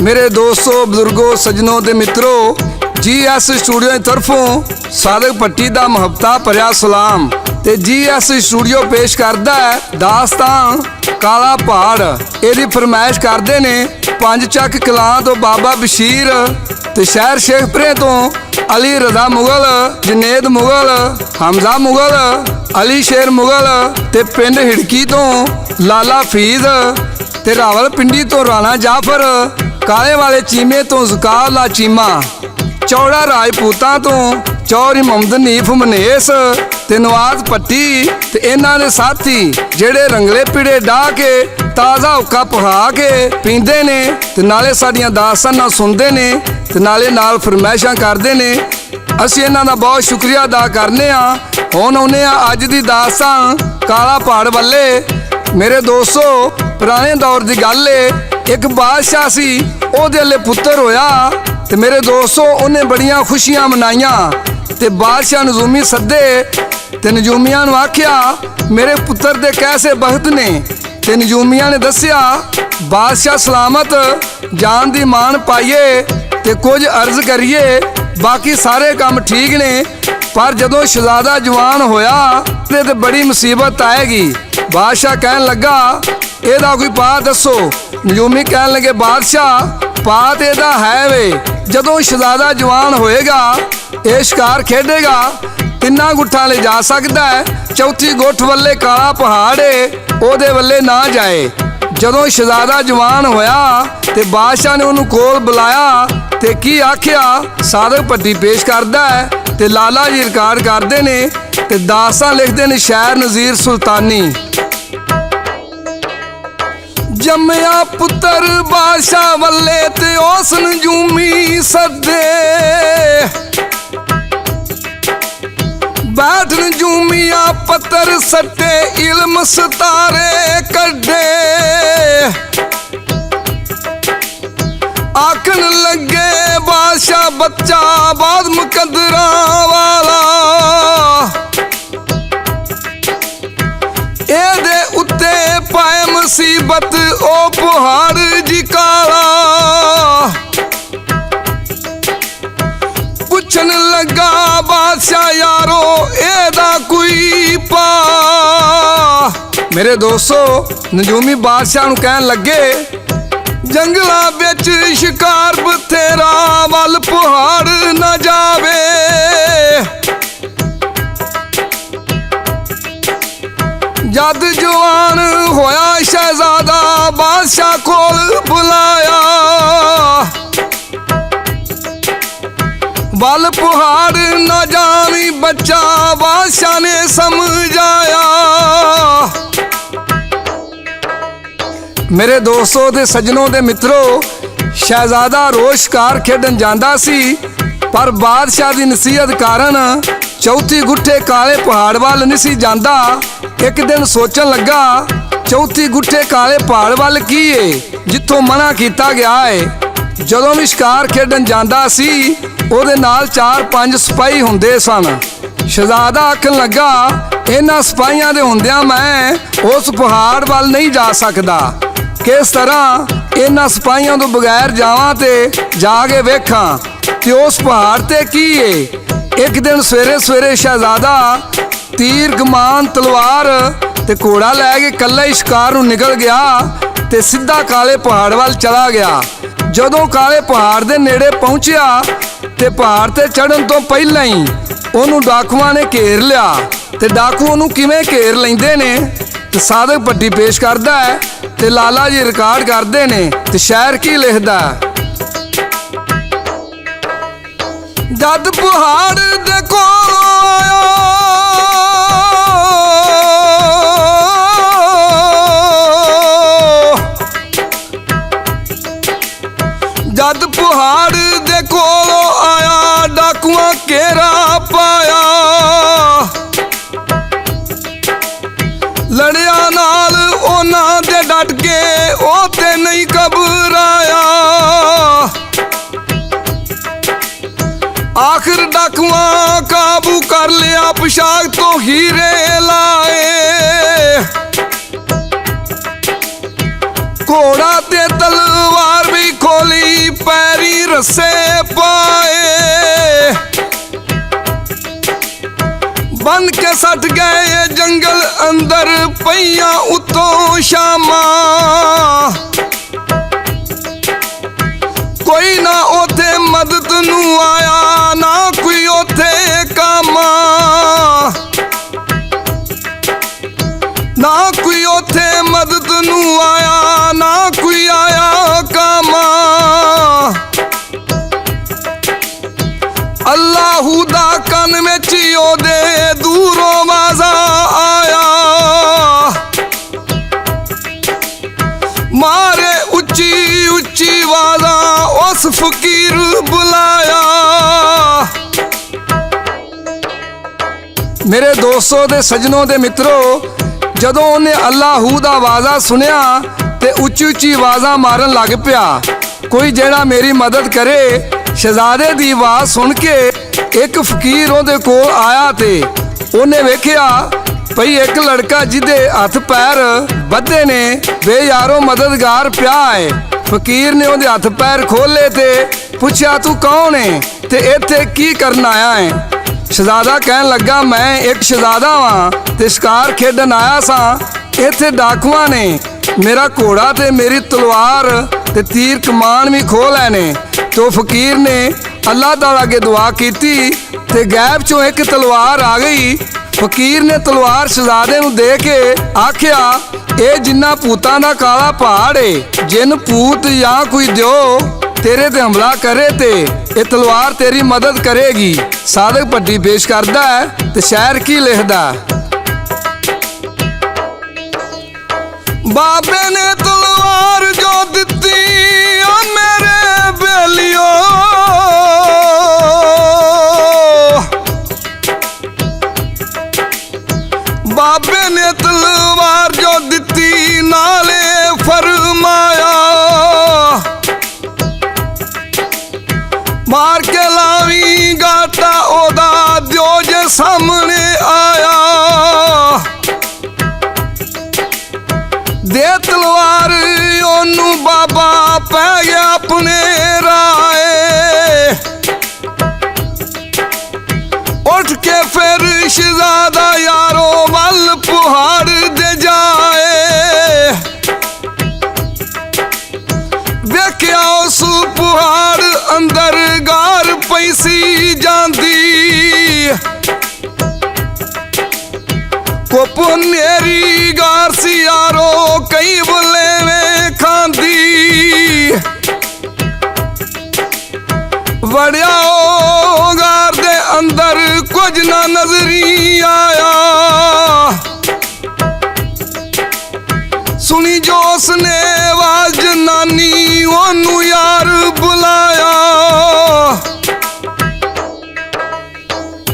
मेरे दोस्तों बुजुर्गों सज्जनों ते मित्रों GS स्टूडियो की तरफों सादक भट्टी का मुहब्बता भरिया सलाम। ते GS स्टूडियो पेश करता है दास्तान काला पहाड़। एदी फरमाइश करते ने पंज चक कलां तो बाबा बशीर ते शहर शेखपुरे तो अली रजा मुगल, जनेद मुगल, हमजा मुगल, अली शेर मुगल ते पिंड हिड़की तो लाला फीद ते रावल पिंडी तो राणा जाफर, काले वाले चीमे तो ज़कार ला चीमा, चौड़ा राजपूतां तो चौरी मोहम्मद नीफ मनेस ते नवाज पट्टी ते इन्हां दे साथी जेड़े रंगले पीड़े डाह के ताज़ा हुक्का पहा के पींदे ने ते नाले साडियां दास्तानां सुनदे ने ते नाले नाल फरमाइशां करदे ने। असीं इन्हां दा बहुत शुक्रिया अदा करने आ। हुण आउने आ अज दी दास्तान काला पहाड़ वाले। मेरे दोस्तों पुराने दौर की गल है, एक बादशाह सी ओहदे हल्ले पुत्तर होया ते मेरे दोस्तों उन्हें बड़ियां खुशियां मनाइयां ते बादशाह नजूमी सदे ते नजूमियां नूं आख्या मेरे पुत्तर दे कैसे बख्त ने ते नजूमियां ने दस्सिया बादशाह सलामत जान दी मान पाइए ते कुछ अर्ज करिए बाकी सारे काम ठीक ने, पर जदों शहजादा जवान होया ते बड़ी मुसीबत आएगी। बादशाह कहन लगा एदा कोई पा दसो। नजूमी कहन लगे बादशाह पा ते एदा है वे, जदों शहजादा जवान होएगा ये शिकार खेडेगा तिन्ना गुट्ठा ले जा सकता है, चौथी गुठ वल्ले काला पहाड़ है ओदे वल्ले ना जाए। जदों शहजादा जवान होया ते बादशाह ने उन्होंने कोल बुलाया ते की आख्या सादक भट्टी पेश करता है ते लाला जी रिकॉर्ड करते ने ते दास्तां लिखते ने शायर नज़ीर सुल्तानी। जम्मया पुत्तर बादशाह वल्ले ते उस नजूमी सदे, बैठ नजूमिया पत्तर सट्टे इल्म सितारे कड्डे, आखन लगे बादशाह बच्चा बाद मुकदरा वाला, एदे उत्ते पाए मुसीबत ओ पहाड़ जी काला। पुछन लगा बादशाह यारो एदा कोई पा। मेरे दोस्तों नजूमी बादशाह नूं कहन लगे जंगला बिच शिकार बथेरा वल पहाड़ न जावे, जद जवान होया शहजादा बादशाह कोल बुलाया, वल पहाड़ न जावी बच्चा बादशाह ने समझाया। मेरे दोस्तों ते सज्जनों ते मित्रों शहजादा रोज शिकार खेडन जांदा सी, पर बादशाह की नसीहत कारण चौथी गुट्ठे काले पहाड़ वाल नहीं सी जांदा। एक दिन सोचन लगा चौथी गुट्ठे काले पहाड़ वाल की है जिथों मना किया गया है। जदों भी शिकार खेडन जांदा सी ओदे नाल 4-5 सिपाही हुंदे सन। शहजादा आखन लगा इन्हां सिपाहियां दे हुंदियां मैं उस पहाड़ वाल नहीं जा सकदा, किस तरह इन्हां सिपाहियां तो बगैर जावां ते जाके वेखां कि उस पहाड़ ते की है। एक दिन सवेरे सवेरे शहजादा तीर कमान तलवार ते घोड़ा लैके कल्ला ही शिकार नूं निकल गया ते सीधा काले पहाड़ वाल चला गया। जदों काले पहाड़ दे नेड़े पहुंचिया ते पहाड़ ते चढ़न तो पहला ही ओनू डाकुआं ने घेर लिया ते डाकू ओनू किवें घेर लैंदे ने ते सादक भट्टी पेश करता है ते लाला जी रिकॉर्ड करते ने ते शायर की लिखदा जद पहाड़ दे कोल आया जद पहाड़ दे कोल आया डाकुआं घेरा पाया, लड़िया नाल उन्हां दे डट के ओ ते नहीं घबराया। आखिर डाकुआं काबू कर लिया पोशाक तो हीरे लाए, घोड़ा ते तलवार भी खोली रस्से पाए बन के सट गए जंगल अंदर पईया उतों शामा कोई ना ओथे मदद नू आया ना कोई ओथे कामा ना कोई ओथे मदद नू आया ना कोई आया कामा अल्लाहू दा कन विच ओदे दूरों आवाज़ा आया मारे उच्ची उच्ची आवाज़ा उस फकीर बुलाया। मेरे दोस्तों दे सजनों दे मित्रों जदों उन्हें अल्लाहू दा आवाज़ा सुनिया ते उच्ची उच्ची आवाज़ा मारन लग पिया कोई जेड़ा मेरी मदद करे। शहजादे दी आवाज़ सुन के एक फकीर उहदे कोल आया ते उन्हें वेखिया भई एक लड़का जिदे हथ पैर बद्धे ने वे यारो मददगार पिया है। फकीर ने उहदे हथ पैर खोले ते पुछया तू कौन है ते इत्थे की करन आया है। शहजादा कहन लगा मैं एक शहजादा वां ते शिकार खेडन आया सा। इत्थे डाकुआं ने मेरा घोड़ा ते मेरी तलवार ते तीर कमान भी खो लैने। तो फकीर ने अल्लाह ताला अगे दुआ की ते गैब चों एक तलवार आ गई। फकीर ने तलवार शहजादे नूं दे के आख्या ये जिन्ना भूतां दा काला पहाड़ है जिन भूत या कोई दिओ तेरे ते हमला करे ते ये तलवार तेरी मदद करेगी। सादक भट्टी पेश करदा है ते शायर की लिखदा बाबे ने तलवार जो दित्ती मेरे बेलियो बाबे ने तलवार जो दित्ती नाले फरमाया मार के लावी गाटा ओदा दियो जे सामने आया दे तलवार ओनू बाबा पै गया अपने राए उठ के फिर शहजादा यारो वल पहाड़ दे जाए देखिया उस पहाड़ अंदर गार पैसी जांदी को पुनेरी गार सी यारो कई बुले में खांदी वड़िया ओ गार दे अंदर कुछ ना नजरी आया सुनी जो उसने आवाज जनानी ओनू यार बुलाया।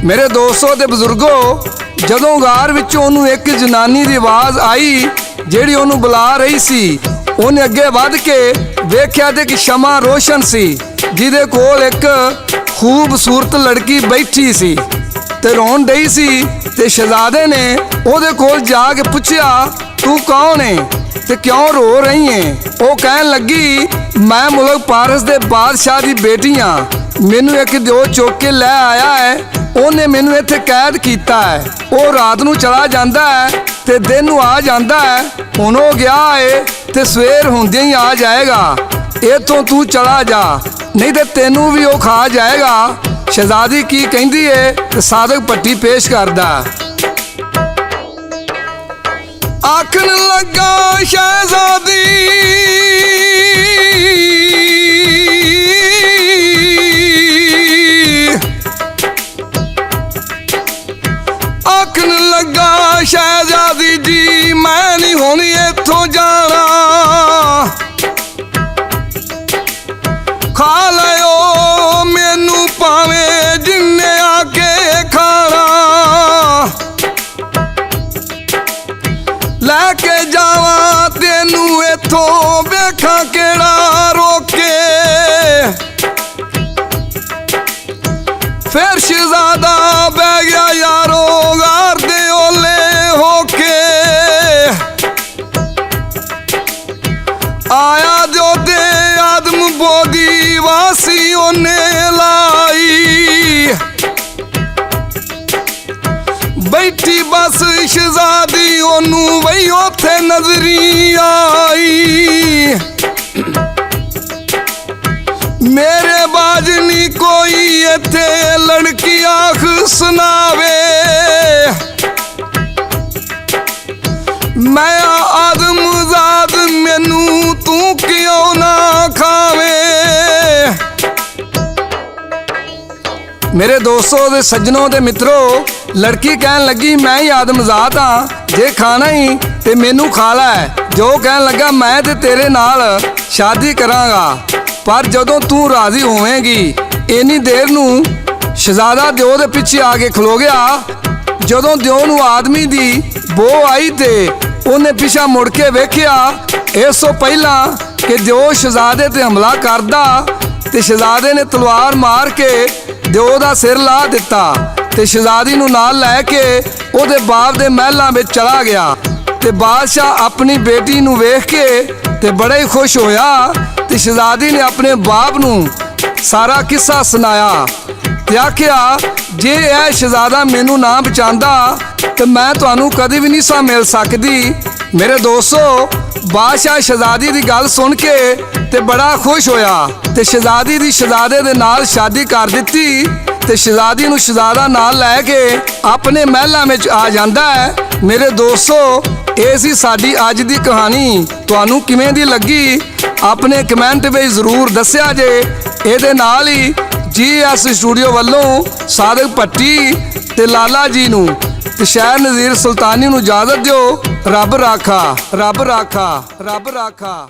मेरे दोस्तों ते बुजुर्गों जदों गार विचों ओनू एक जनानी दी आवाज़ आई जेड़ी ओनू बुला रही सी उन्हें अगे वध के वेख्या ते कि शमा रोशन सी जिदे कोल एक खूबसूरत लड़की बैठी सी ते रोन डई सी ते शहजादे ने ओदे कोल जाके पुछया तू कौन है ते क्यों रो रही है। वो कहन लगी मैं मुल्क पारस दे बादशाह दी बेटी हाँ मैनू एक दिओ चुक के लै आया है उन्हें मैनू इत्थे कैद किया है। वो रात नू चला जाता है ते दिन नू आ जाता है हुण हो गया है ते सवेर हुंदे ही आ जाएगा इत्थों तू चला जा नहीं तो तेनू भी वो खा जाएगा। शहजादी की कहती है ते सादक भट्टी पेश करदा आखन लगा शहजादी आखन लगा शहजादी जी मैं नहीं हुण इत्थों जाना खा लियो मैनू भावें जिन्ने आके खाना लैके जावा तेनू इत्थों वेखा केड़ा रोके। फिर शहजादा बह गया यारो गार दे ओले होके आया जो दे आदम बोदी वासी ਉਹਨੇ ਲਾਈ। ਬੈਠੀ ਬਸ ਸ਼ਹਿਜ਼ਾਦੀ ਉਹਨੂੰ ਵਈ ਉੱਥੇ ਨਜ਼ਰੀ ਆਈ। ਮੇਰੇ ਬਾਜ ਨੀ ਕੋਈ ਇੱਥੇ ਲੜਕੀ ਆਖ ਸੁਣਾਵੇ। ਮੈਂ ਆਦਮਜ਼ਾਦ ਮੈਨੂੰ ਤੂੰ ਕਿਉਂ ਨਾ ਖਾਵੇ। ਮੇਰੇ ਦੋਸਤੋ ਤੇ ਸੱਜਣੋ ਤੇ ਮਿੱਤਰੋ, ਲੜਕੀ ਕਹਿਣ ਲੱਗੀ ਮੈਂ ਹੀ ਆਦਮਜ਼ਾਦ ਹਾਂ, ਜੇ ਖਾਣਾ ਹੀ ਤੇ ਮੈਨੂੰ ਖਾ ਲੈ। ਜੋ ਕਹਿਣ ਲੱਗਾ ਮੈਂ ਤੇ ਤੇਰੇ ਨਾਲ ਸ਼ਾਦੀ ਕਰਾਂਗਾ, ਪਰ ਜਦੋਂ ਤੂੰ ਰਾਜ਼ੀ ਹੋਵੇਂਗੀ। ਇੰਨੀ ਦੇਰ ਨੂੰ ਸ਼ਹਿਜ਼ਾਦਾ ਦਿਓ ਦੇ ਪਿੱਛੇ ਆ ਕੇ ਖਲੋ ਗਿਆ। ਜਦੋਂ ਦਿਓ ਨੂੰ ਆਦਮੀ ਦੀ ਬੋ ਆਈ ਤੇ ਉਹਨੇ ਪਿੱਛਾ ਮੁੜ ਕੇ ਵੇਖਿਆ। ਇਸ ਤੋਂ ਪਹਿਲਾਂ ਕਿ ਦਿਓ ਸ਼ਹਿਜ਼ਾਦੇ ਤੇ ਹਮਲਾ ਕਰਦਾ ਤੇ ਸ਼ਹਿਜ਼ਾਦੇ ਨੇ ਤਲਵਾਰ ਮਾਰ ਕੇ ਦਿਓ ਦਾ ਸਿਰ ਲਾ ਦਿੱਤਾ ਤੇ ਸ਼ਹਿਜ਼ਾਦੀ ਨੂੰ ਨਾਲ ਲੈ ਕੇ ਉਹਦੇ ਬਾਪ ਦੇ ਮਹਿਲਾਂ ਵਿੱਚ ਚਲਾ ਗਿਆ। ਤੇ ਬਾਦਸ਼ਾਹ ਆਪਣੀ ਬੇਟੀ ਨੂੰ ਵੇਖ ਕੇ ਤੇ ਬੜਾ ਹੀ ਖੁਸ਼ ਹੋਇਆ ਤੇ ਸ਼ਹਿਜ਼ਾਦੀ ਨੇ ਆਪਣੇ ਬਾਪ ਨੂੰ ਸਾਰਾ ਕਿੱਸਾ ਸੁਣਾਇਆ ਤੇ ਆਖਿਆ ਜੇ ਇਹ ਸ਼ਹਿਜ਼ਾਦਾ ਮੈਨੂੰ ਨਾ ਬਚਾਉਂਦਾ ਤੇ ਮੈਂ ਤੁਹਾਨੂੰ ਕਦੇ ਵੀ ਨਹੀਂ ਸਾ ਮਿਲ ਸਕਦੀ। ਮੇਰੇ ਦੋਸਤੋ, ਬਾਦਸ਼ਾਹ ਸ਼ਹਿਜ਼ਾਦੀ ਦੀ ਗੱਲ ਸੁਣ ਕੇ ਤੇ ਬੜਾ ਖੁਸ਼ ਹੋਇਆ ਤੇ ਸ਼ਹਿਜ਼ਾਦੀ ਦੀ ਸ਼ਹਿਜ਼ਾਦੇ ਦੇ ਨਾਲ ਸ਼ਾਦੀ ਕਰ ਦਿੱਤੀ ਤੇ ਸ਼ਹਿਜ਼ਾਦੀ ਨੂੰ ਸ਼ਹਿਜ਼ਾਦਾ ਨਾਲ ਲੈ ਕੇ ਆਪਣੇ ਮਹਿਲਾਂ ਵਿੱਚ ਆ ਜਾਂਦਾ ਹੈ। ਮੇਰੇ ਦੋਸਤੋ, ਇਹ ਸੀ ਸਾਡੀ ਅੱਜ ਦੀ ਕਹਾਣੀ। ਤੁਹਾਨੂੰ ਕਿਵੇਂ ਦੀ ਲੱਗੀ ਆਪਣੇ ਕਮੈਂਟ ਵਿੱਚ ਜ਼ਰੂਰ ਦੱਸਿਆ ਜੇ। ਇਹਦੇ ਨਾਲ ਹੀ GS ਸਟੂਡੀਓ ਵੱਲੋਂ ਸਾਦਿਕ ਭੱਟੀ ਤੇ ਲਾਲਾ ਜੀ ਨੂੰ ਤੇ ਸ਼ਹਿਰ ਨਜ਼ੀਰ ਸੁਲਤਾਨੀ ਨੂੰ ਇਜਾਜ਼ਤ ਦਿਓ। ਰੱਬ ਰਾਖਾ, ਰੱਬ ਰਾਖਾ, ਰੱਬ ਰਾਖਾ।